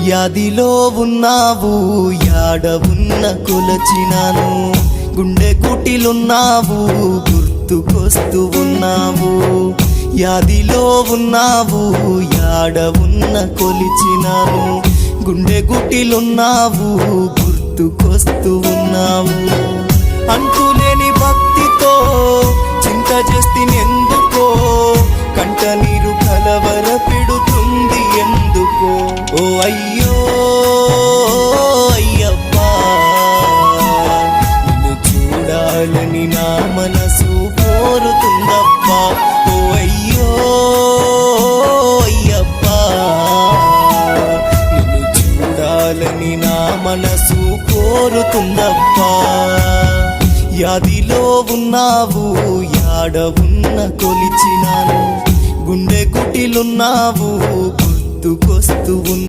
యాదిలో ఉన్నావు యాడ ఉన్న కొలచినాను గుండె కుటిలున్నావు గుర్తుకొస్తూ ఉన్నావు యాదిలో ఉన్నావు యాడ ఉన్న కొలిచినాను గుండె గుటిలున్నావు గుర్తుకొస్తూ ఉన్నావు అంతులేని భక్తితో చింత చేస్తేనెందుకో కంట నీరు కలవర పెడుతుంది ఎందుకో ఓ అయ్యో అయ్యప్పా నిన్ను చూడాలని నా మనసు కోరుతుందప్పా ఓ అయ్యో అయ్యప్పా నిన్ను చూడాలని నా మనసు కోరుతుందప్పా యాదిలో ఉన్నావు యాడ ఉన్న కొలిచినాను గుండె కుటిలున్నావు గుర్తుకొస్తూ